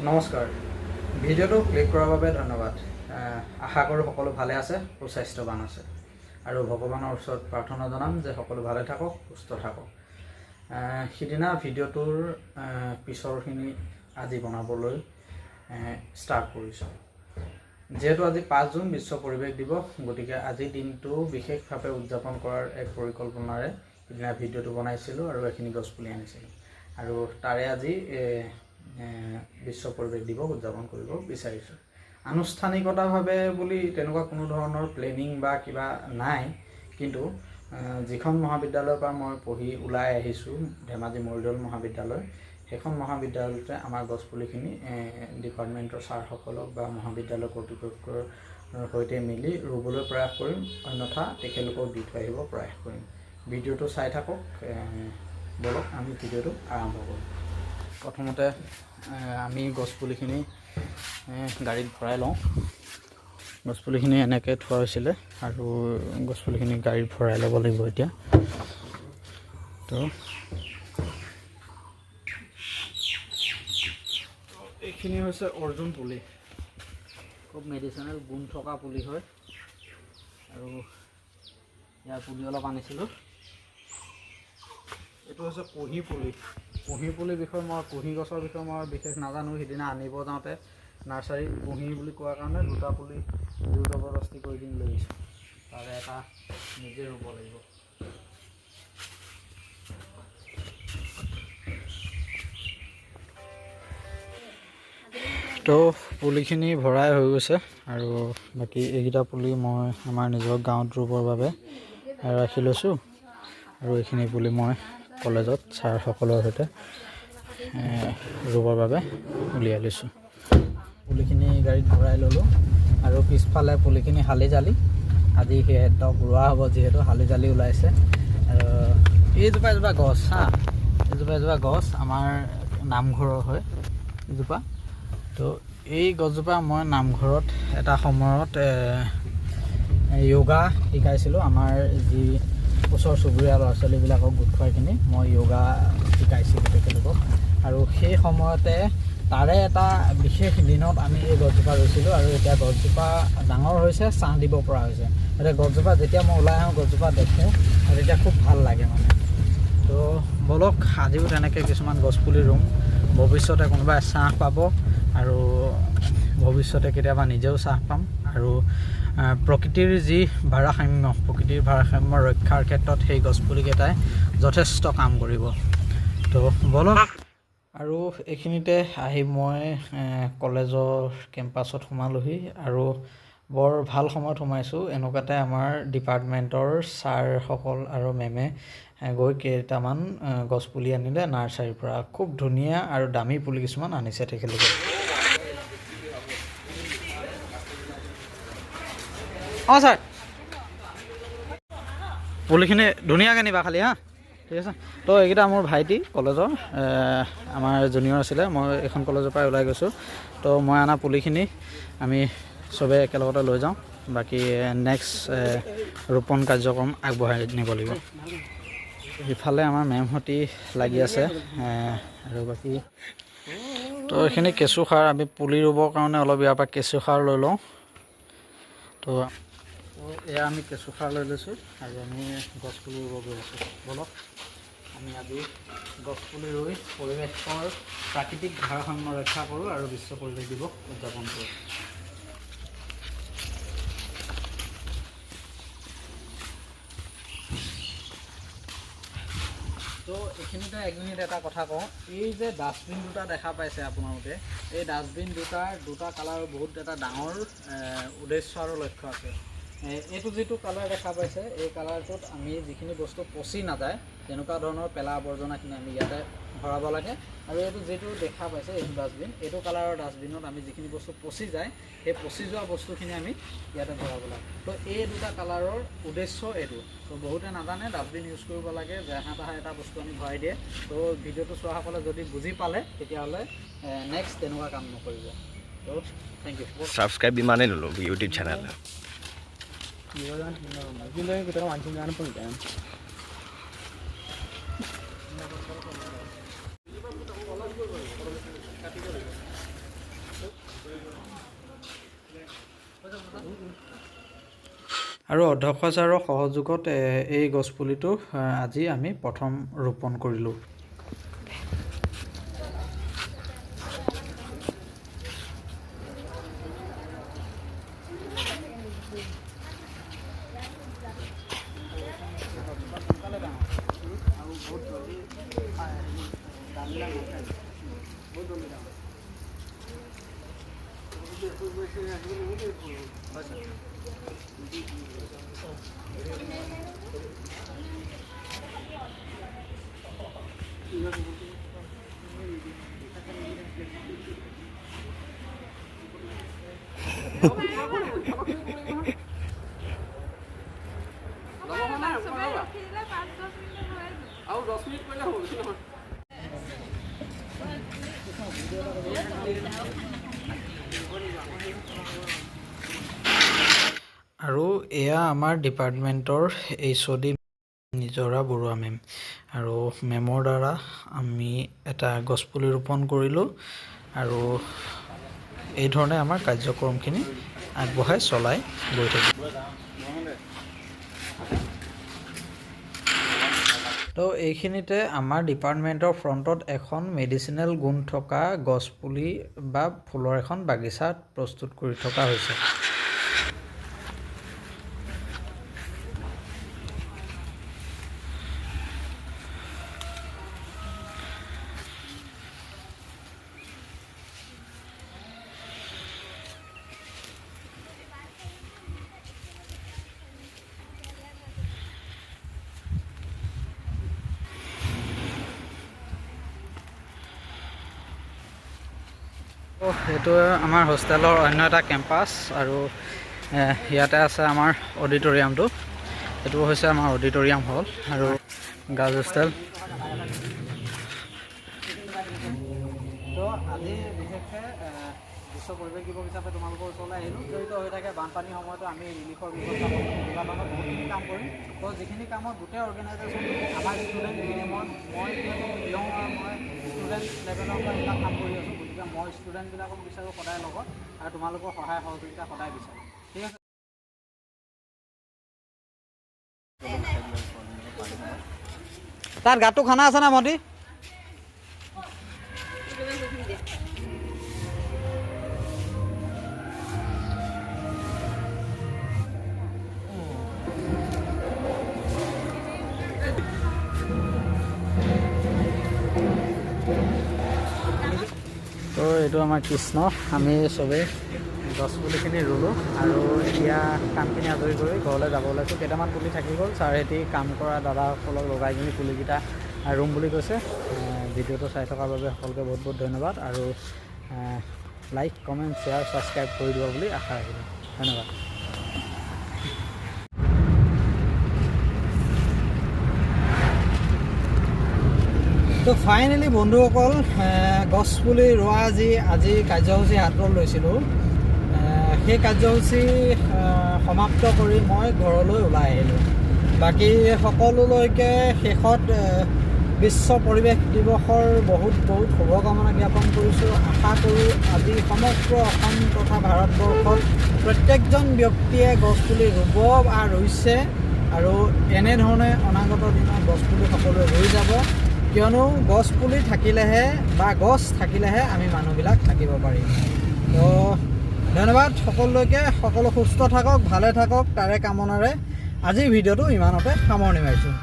নমস্কাৰ ভিডিঅ'টো ক্লিক কৰাৰ বাবে ধন্যবাদ আশা কৰোঁ সকলো ভালে আছে সুস্বাস্থ্যৱান আছে আৰু ভগৱানৰ ওচৰত প্ৰাৰ্থনা জনাম যে সকলো ভালে থাকক সুস্থ থাকক সিদিনা ভিডিঅ'টোৰ পিছৰখিনি আজি বনাবলৈ ষ্টাৰ্ট কৰিছোঁ যেহেতু আজি 5 জুন বিশ্ব পৰিৱেশ দিৱস গতিকে আজি দিনটো বিশেষভাৱে উদযাপন কৰাৰ এক পৰিকল্পনাৰে সিদিনা ভিডিঅ'টো বনাইছিলোঁ আৰু এখিনি গছপুলি আনিছিলোঁ আৰু তাৰে আজি বিশ্ব পৰিৱেশ দিৱস উদযাপন কৰিব বিচাৰিছোঁ আনুষ্ঠানিকতাভাৱে বুলি তেনেকুৱা কোনো ধৰণৰ প্লেনিং বা কিবা নাই কিন্তু যিখন মহাবিদ্যালয়ৰ পৰা মই পঢ়ি ওলাই আহিছোঁ ধেমাজি মৰিদল মহাবিদ্যালয় সেইখন মহাবিদ্যালয়তে আমাৰ গছপুলিখিনি ডিপাৰ্টমেণ্টৰ ছাৰসকলক বা মহাবিদ্যালয় কৰ্তৃপক্ষৰ সৈতে মিলি ৰুবলৈ প্ৰয়াস কৰিম অন্যথা তেখেতলোকক দি থৈ আহিব প্ৰয়াস কৰিম ভিডিঅ'টো চাই থাকক বলক আমি ভিডিঅ'টো আৰম্ভ কৰোঁ প্ৰথমতে আমি গছপুলিখিনি গাড়ীত ভৰাই লওঁ গছপুলিখিনি এনেকৈ থোৱা হৈছিলে আৰু গছপুলিখিনি গাড়ীত ভৰাই ল'ব লাগিব এতিয়া তো এইখিনি হৈছে অৰ্জুন পুলি খুব মেডিচিনেল গুণ থকা পুলি হয় আৰু ইয়াৰ পুলি অলপ আনিছিলোঁ এইটো হৈছে কুঁহি পুলিৰ বিষয়ে মই কুঁহি গছৰ বিষয়ে মই বিশেষ নাজানো সিদিনা আনিব যাওঁতে নাৰ্চাৰীত কুঁহি বুলি কোৱাৰ কাৰণে দুটা পুলি জোৰ জবৰদস্তি কৰি দিম লৈ আহিছোঁ তাৰে এটা নিজে ৰুব লাগিব তো পুলিখিনি ভৰাই হৈ গৈছে আৰু বাকী এইকেইটা পুলি মই আমাৰ নিজৰ গাঁৱত ৰুবৰ বাবে ৰাখি লৈছোঁ আৰু এইখিনি পুলি মই কলেজত ছাৰসকলৰ সৈতে ৰুবৰ বাবে উলিয়াই লৈছোঁ পুলিখিনি গাড়ীত ভৰাই ল'লোঁ আৰু পিছফালে পুলিখিনি হালি জালি আজি সিহঁতক ৰোৱা হ'ব যিহেতু হালি জালি ওলাইছে আৰু এইজোপা গছ এইজোপা গছ আমাৰ নামঘৰৰ হয় এইজোপা তো এই গছজোপা মই নামঘৰত এটা সময়ত য়োগা শিকাইছিলোঁ আমাৰ যি ওচৰ চুবুৰীয়া ল'ৰা ছোৱালীবিলাকক গোট খুৱাই কিনি মই য়োগা শিকাইছিলোঁ তেখেতলোকক আৰু সেই সময়তে তাৰে এটা বিশেষ দিনত আমি এই গছজোপা ৰুইছিলোঁ আৰু এতিয়া গছজোপা ডাঙৰ হৈছে ছাঁ দিব পৰা হৈছে এতিয়া গছজোপা যেতিয়া মই ওলাই আহোঁ গছজোপা দেখোঁ আৰু তেতিয়া খুব ভাল লাগে মানে তো বলক আজিও তেনেকৈ কিছুমান গছপুলি ৰুম ভৱিষ্যতে কোনোবাই ছাঁ পাব আৰু ভৱিষ্যতে কেতিয়াবা নিজেও ছাঁ পাম আৰু প্ৰকৃতিৰ যি ভাৰসাম্য ৰক্ষাৰ ক্ষেত্ৰত সেই গছপুলিকেইটাই যথেষ্ট কাম কৰিব তো বলক আৰু এইখিনিতে আহি মই কলেজৰ কেম্পাছত সোমালোহি আৰু বৰ ভাল সময়ত সোমাইছোঁ এনেকুৱাতে আমাৰ ডিপাৰ্টমেণ্টৰ ছাৰসকল আৰু মেমে গৈ কেইটামান গছপুলি আনিলে নাৰ্চাৰীৰ পৰা খুব ধুনীয়া আৰু দামী পুলি কিছুমান আনিছে তেখেতলোকে অঁ ছাৰ পুলিখিনি ধুনীয়াকৈ নিবা খালি হা ঠিক আছে তো এইকেইটা মোৰ ভাইটি কলেজৰ আমাৰ জুনিয়ৰ আছিলে মই এইখন কলেজৰ পৰাই ওলাই গৈছোঁ তো মই অনা পুলিখিনি আমি চবে একেলগতে লৈ যাওঁ বাকী নেক্সট ৰোপণ কাৰ্যক্ৰম আগবঢ়াই নিব লাগিব ইফালে আমাৰ মেমহঁতি লাগি আছে আৰু বাকী তো এইখিনি কেঁচু সাৰ আমি পুলি ৰুবৰ কাৰণে অলপ ইয়াৰ পৰা কেঁচু সাৰ লৈ লওঁ তো এয়া আমি কেঁচু সাৰ লৈ লৈছোঁ আৰু আমি গছপুলি ৰুব গৈ আছোঁ বলক আমি আজি গছপুলি ৰুই পৰিৱেশৰ প্ৰাকৃতিক ভাৰসাম্য ৰক্ষা কৰোঁ আৰু বিশ্ব পৰিৱেশ দিৱস উদযাপন কৰোঁ তো এইখিনিতে 1 মিনিট এটা কথা কওঁ এই যে ডাষ্টবিন দুটা দেখা পাইছে আপোনালোকে এই ডাষ্টবিন দুটা কালাৰৰ বহুত এটা ডাঙৰ উদ্দেশ্য আৰু লক্ষ্য আছে এইটো যিটো কালাৰ দেখা পাইছে এই কালাৰটোত আমি যিখিনি বস্তু পচি নাযায় তেনেকুৱা ধৰণৰ পেলা আৱৰ্জনাখিনি আমি ইয়াতে ভৰাব লাগে আৰু এইটো যিটো দেখা পাইছে এইটো ডাষ্টবিন এইটো কালাৰৰ ডাষ্টবিনত আমি যিখিনি বস্তু পচি যায় সেই পচি যোৱা বস্তুখিনি আমি ইয়াতে ভৰাব লাগে তো এই দুটা কালাৰৰ উদ্দেশ্য এইটো তো বহুতে নাজানে ডাষ্টবিন ইউজ কৰিব লাগে জাহা তাহা এটা বস্তু আমি ভৰাই দিয়ে তো ভিডিঅ'টো চোৱাসকলে যদি বুজি পালে তেতিয়াহ'লে নেক্সট তেনেকুৱা কাম নকৰিব তো থেংক ইউ সাবস্ক্ৰাইব ইমানেই ল'লোঁ ইউটিউব চেনেল আৰু অধ্যক্ষ ছাৰৰ সহযোগত এই গছপুলিটো আজি আমি প্ৰথম ৰোপণ কৰিলোঁ। আৰু এয়া আমাৰ ডিপাৰ্টমেণ্টৰ HOD নিজৰা বৰুৱা মেম, আৰু মেমৰ দ্বাৰা আমি এটা গছপুলি ৰোপণ কৰিলোঁ আৰু এই ধৰণে আমাৰ কাৰ্যক্ৰমখিনি আগবঢ়াই চলাই গৈ থাকিম। তো এইখিনিতে আমাৰ ডিপাৰ্টমেণ্টৰ ফ্ৰণ্টত এখন মেডিচিনেল গুণ থকা গছপুলি বা ফুলৰ এখন বাগিচা প্ৰস্তুত কৰি থকা হৈছে। এইটো আমাৰ হোষ্টেলৰ অন্য এটা কেম্পাছ, আৰু ইয়াতে আছে আমাৰ অডিটৰিয়ামটো। এইটো হৈছে আমাৰ অডিটৰিয়াম হল আৰু গাৰ্লছ হোষ্টেল। তো আজি বিশেষকৈ বিশ্ব পৰিৱেশ দিৱস হিচাপে তোমালোকৰ ওচৰলৈ আহিলোঁ। জড়িত হৈ থাকে বানপানীৰ সময়তো আমি ৰিলিফৰ ব্যৱস্থা কৰিম, কিবা ধৰণৰ বহুতখিনি কাম কৰিম। তো যিখিনি কামত গোটেই অৰ্গেনাইজেশ্যন আমাৰ ষ্টুডেণ্ট যিখিনি মই ষ্টুডেণ্ট লেভেলৰ পৰা এইবিলাক কাম কৰি আছোঁ, গতিকে মই ষ্টুডেণ্টবিলাকক বিচাৰোঁ সদায় লগত, আৰু তোমালোকৰ সহায় সহযোগিতা সদায় বিচাৰোঁ। ঠিক আছে। তাত গাঁতটো খানা আছে না ভণ্টি? তো এইটো আমাৰ কৃষ্ণ, আমি চবেই গছপুলিখিনি ৰুলোঁ আৰু এতিয়া কামখিনি আজৰি কৰি ঘৰলৈ যাব ওলাইছোঁ। কেইটামান পুলি থাকি গ'ল, ছাৰহেঁতি কাম কৰা দাদাসকলক লগাই কিনি পুলিকেইটা ৰুম বুলি কৈছে। ভিডিঅ'টো চাই থকাৰ বাবে সকলোকে বহুত বহুত ধন্যবাদ, আৰু লাইক, কমেণ্ট, শ্বেয়াৰ, ছাবস্ক্ৰাইব কৰি দিব বুলি আশা ৰাখিলোঁ। ধন্যবাদ। তো ফাইনেলি বন্ধুসকল, গছপুলি ৰোৱা আজি কাৰ্যসূচী হাতত লৈছিলোঁ। সেই কাৰ্যসূচী সমাপ্ত কৰি মই ঘৰলৈ ওলাই আহিলোঁ। বাকী সকলোলৈকে শেষত বিশ্ব পৰিৱেশ দিৱসৰ বহুত বহুত শুভকামনা জ্ঞাপন কৰিছোঁ। আশা কৰোঁ আজি সমগ্ৰ অসম তথা ভাৰতবৰ্ষত প্ৰত্যেকজন ব্যক্তিয়ে গছপুলি ৰুব বা ৰুইছে, আৰু এনেধৰণে অনাগত দিনত গছপুলি সকলোৱে ৰুই যাব। কিয়নো গছপুলি থাকিলেহে বা গছ থাকিলেহে আমি মানুহবিলাক থাকিব পাৰিম। তো ধন্যবাদ সকলোলৈকে, সকলো সুস্থ থাকক, ভালে থাকক, তাৰে কামনাৰে আজিৰ ভিডিঅ'টো ইমানতে সামৰণি মাৰিছোঁ।